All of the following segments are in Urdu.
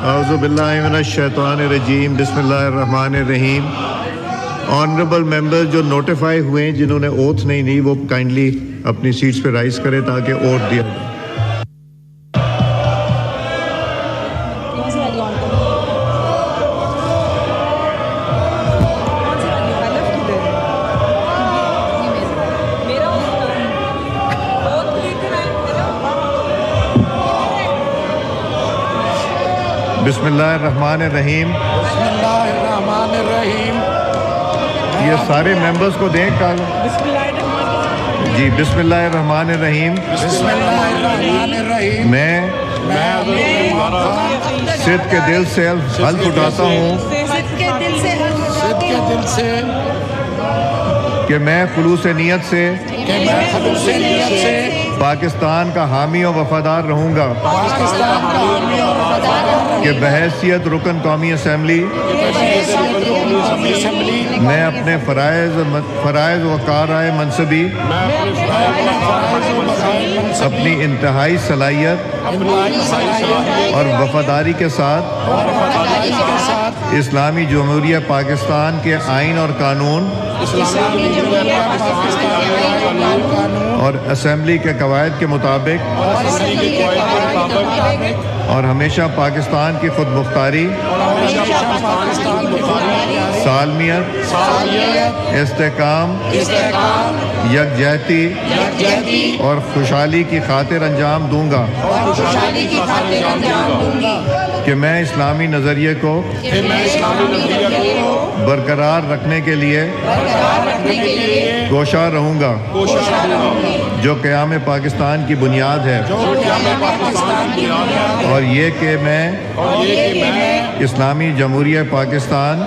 اعوذ باللہ من الشیطان الرجیم بسم اللہ الرحمن الرحیم. آنریبل ممبرز جو نوٹیفائی ہوئے ہیں جنہوں نے اوتھ نہیں دی وہ کائنڈلی اپنی سیٹس پہ رائز کرے تاکہ اوتھ دیا جائے. بسم اللہ الرحمن الرحیم. بسم اللہ الرحمن الرحیم. یہ سارے ممبرز کو دیں کال. جی بسم اللہ الرحمن الرحیم. بسم اللہ الرحمن الرحیم. میں صدق کے دل سے حلف اٹھاتا ہوں صدق کے دل سے کہ میں خلوص نیت سے پاکستان کا حامی و وفادار رہوں گا کہ بحیثیت رکن قومی اسمبلی میں اپنے فرائض و کارائے منصبی اپنی انتہائی صلاحیت اور وفاداری کے ساتھ اسلامی جمہوریہ پاکستان کے آئین اور قانون اور اسمبلی کے قواعد کے مطابق اور ہمیشہ پاکستان کی خود مختاری، سالمیت، استحکام، یکجہتی اور خوشحالی کی خاطر انجام دوں گا کہ میں اسلامی نظریے کو برقرار رکھنے کے لیے کوشاں رہوں گا جو قیام پاکستان کی بنیاد ہے، اور یہ کہ میں اسلامی جمہوریہ پاکستان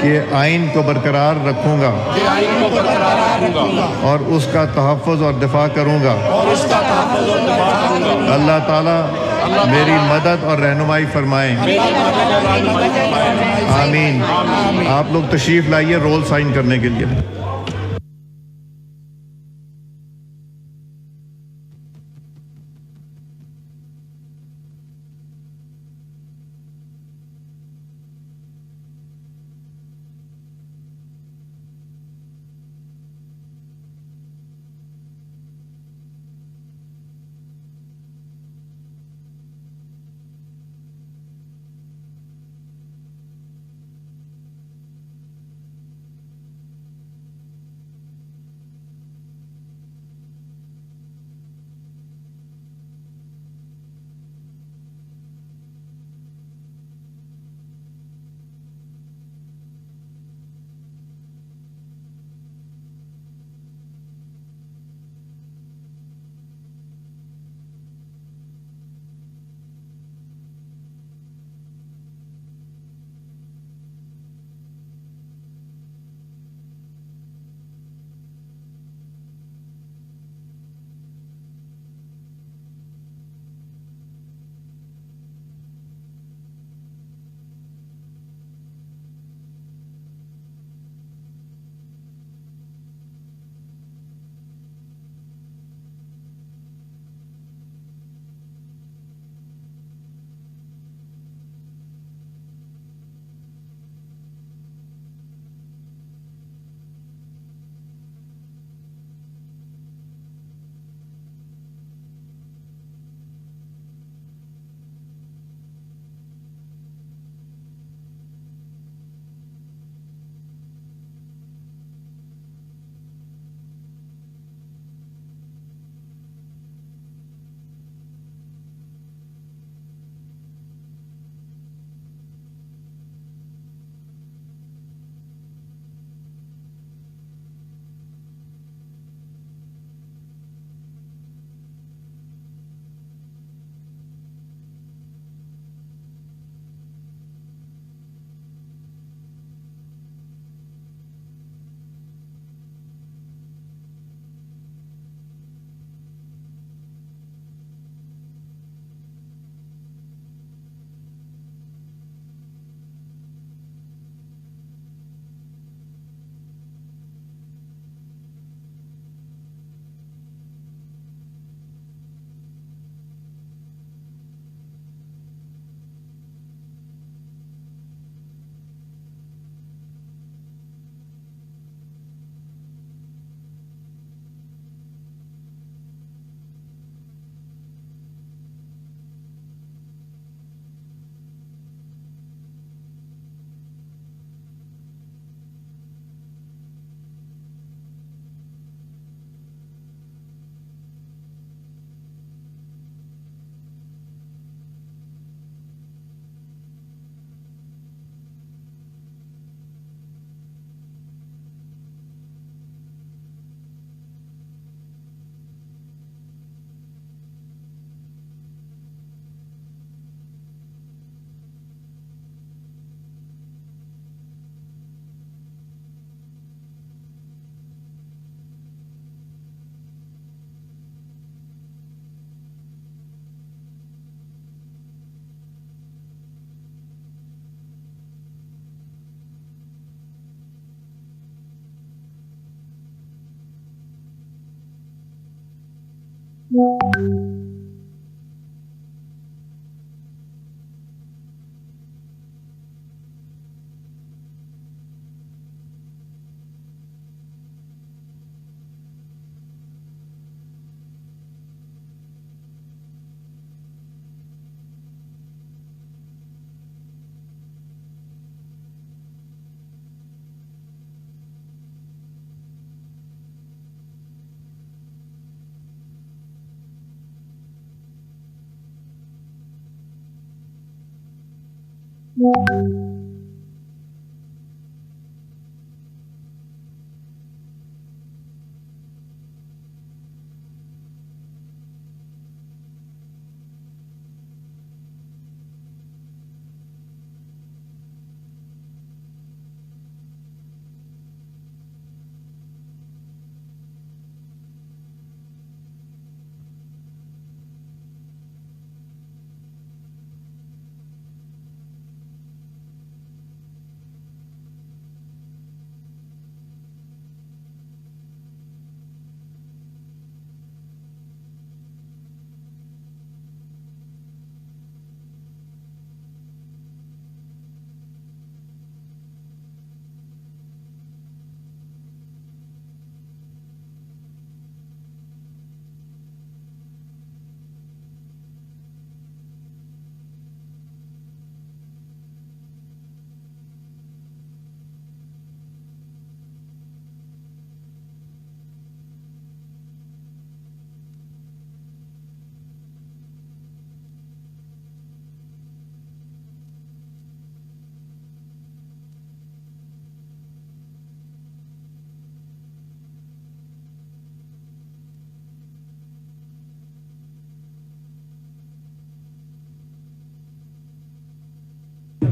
کے آئین کو برقرار رکھوں گا اور اس کا تحفظ اور دفاع کروں گا. اللہ تعالیٰ میری مدد اور رہنمائی فرمائیں. آمین. آپ لوگ تشریف لائیے رول سائن کرنے کے لیے.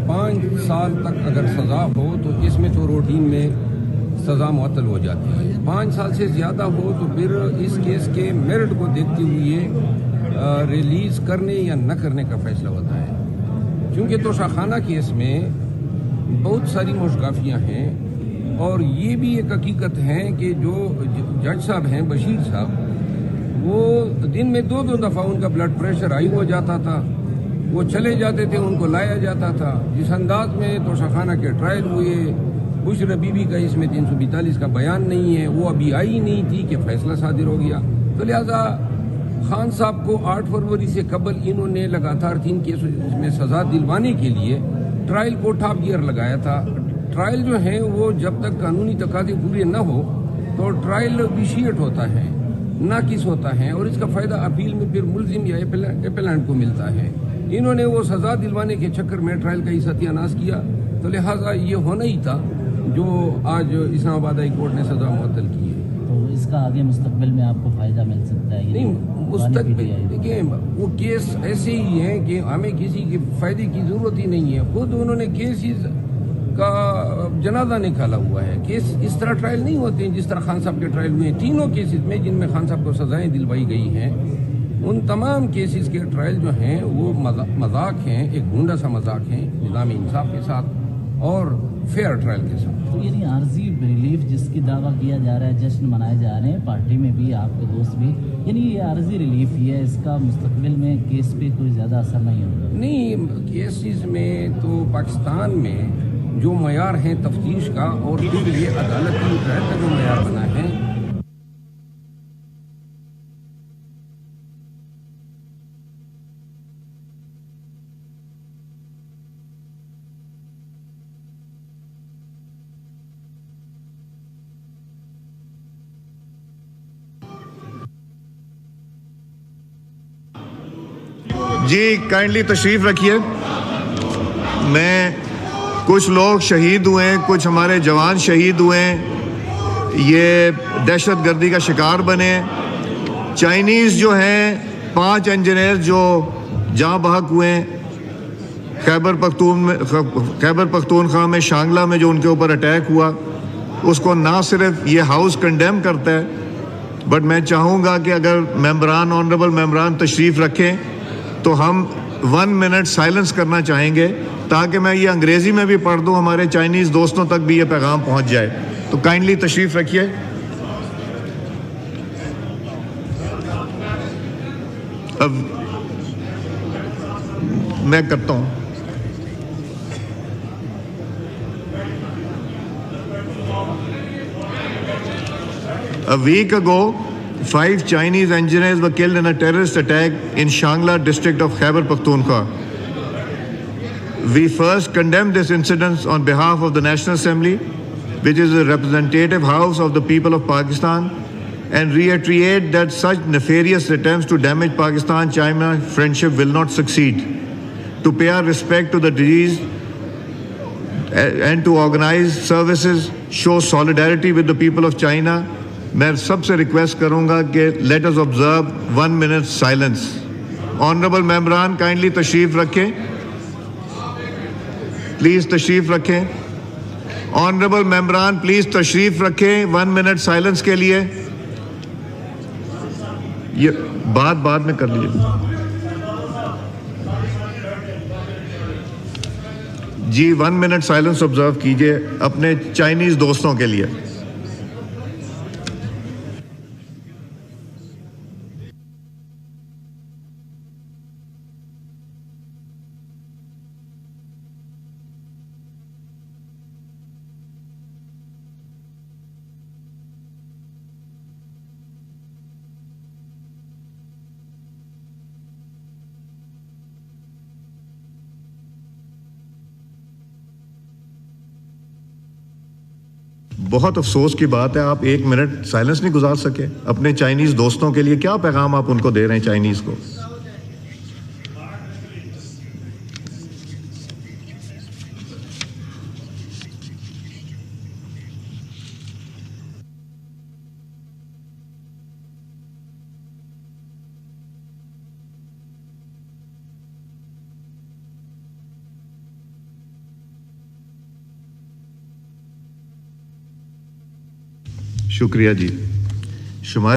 پانچ سال تک اگر سزا ہو تو اس میں تو روٹین میں سزا معطل ہو جاتی ہے. 5 سال سے زیادہ ہو تو پھر اس کیس کے میرٹ کو دیکھتے ہوئے ریلیز کرنے یا نہ کرنے کا فیصلہ ہوتا ہے. کیونکہ توشاخانہ کیس میں بہت ساری مشگافیاں ہیں اور یہ بھی ایک حقیقت ہے کہ جو جج صاحب ہیں بشیر صاحب وہ دن میں 2 دفعہ ان کا بلڈ پریشر ہائی ہو جاتا تھا, وہ چلے جاتے تھے, ان کو لایا جاتا تھا. جس انداز میں توشاخانہ کے ٹرائل ہوئے, بشر بی بی کا اس میں 342 کا بیان نہیں ہے, وہ ابھی آئی نہیں تھی کہ فیصلہ صادر ہو گیا. تو لہذا خان صاحب کو 8 فروری سے قبل انہوں نے لگاتار 3 کیسوں میں سزا دلوانے کے لیے ٹرائل کو ٹاپ گیئر لگایا تھا. ٹرائل جو ہیں وہ جب تک قانونی تقاضے پورے نہ ہو تو ٹرائل ویشیٹ ہوتا ہے, ناقص ہوتا ہے, اور اس کا فائدہ اپیل میں پھر ملزم یا اپیلنٹ کو ملتا ہے. انہوں نے وہ سزا دلوانے کے چکر میں ٹرائل کا ہی ستیہ ناش کیا. تو لہٰذا یہ ہونا ہی تھا جو آج اسلام آباد ہائی کورٹ نے سزا معطل کی ہے. تو اس کا آگے مستقبل میں آپ کو فائدہ مل سکتا ہے؟ نہیں, مستقبل دیکھیں وہ کیس ایسے ہی ہیں کہ ہمیں کسی کے فائدے کی ضرورت ہی نہیں ہے. خود انہوں نے کیسز کا جنازہ نکالا ہوا ہے. کیس اس طرح ٹرائل نہیں ہوتے ہیں جس طرح خان صاحب کے ٹرائل ہوئے ہیں. تینوں کیسز میں جن میں خان صاحب کو سزائیں دلوائی گئی ہیں, ان تمام کیسز کے ٹرائل جو ہیں وہ مذاق ہیں, ایک گھونڈا سا مذاق ہیں نظام انصاف کے ساتھ اور فیئر ٹرائل کے ساتھ. تو یعنی عارضی ریلیف جس کی دعویٰ کیا جا رہا ہے, جشن منائے جا رہے ہیں پارٹی میں بھی, آپ کے دوست بھی, یعنی یہ عارضی ریلیف ہی ہے, اس کا مستقبل میں کیس پہ کوئی زیادہ اثر نہیں ہوگا؟ نہیں, کیسز میں تو پاکستان میں جو معیار ہیں تفتیش کا اور پھر یہ عدالتی ٹرائل کا جو معیار بنا ہے, جی کائنڈلی تشریف رکھیے. میں کچھ لوگ شہید ہوئے ہیں, کچھ ہمارے جوان شہید ہوئے ہیں, یہ دہشت گردی کا شکار بنے. چائنیز جو ہیں 5 انجینئر جو جاں بحق ہوئے ہیں خیبر پختونخوا میں شانگلہ میں جو ان کے اوپر اٹیک ہوا, اس کو نہ صرف یہ ہاؤس کنڈیم کرتا ہے بٹ میں چاہوں گا کہ اگر ممبران, آنریبل ممبران تشریف رکھیں تو ہم 1 منٹ سائلنس کرنا چاہیں گے تاکہ میں یہ انگریزی میں بھی پڑھ دوں, ہمارے چائنیز دوستوں تک بھی یہ پیغام پہنچ جائے. تو کائنڈلی تشریف رکھیے. میں کرتا ہوں. A week ago, 5 Chinese engineers were killed in a terrorist attack in Shangla district of Khyber Pakhtunkhwa. We first condemn this incident on behalf of the National Assembly, which is a representative house of the people of Pakistan, and reiterate that such nefarious attempts to damage Pakistan-China friendship will not succeed. To pay our respect to the deceased and to organize services, show solidarity with the people of China, میں سب سے ریکویسٹ کروں گا کہ let us observe 1 minute silence. Honourable ممبران کائنڈلی تشریف رکھیں, پلیز تشریف رکھیں. آنریبل ممبران پلیز تشریف رکھیں 1 minute سائلنس کے لیے. یہ بات بعد میں کر لیجیے. جی 1 minute سائلنس آبزرو کیجیے اپنے چائنیز دوستوں کے لیے. بہت افسوس کی بات ہے آپ 1 منٹ سائلنس نہیں گزار سکے اپنے چائنیز دوستوں کے لیے. کیا پیغام آپ ان کو دے رہے ہیں چائنیز کو؟ شکریہ جی. شمال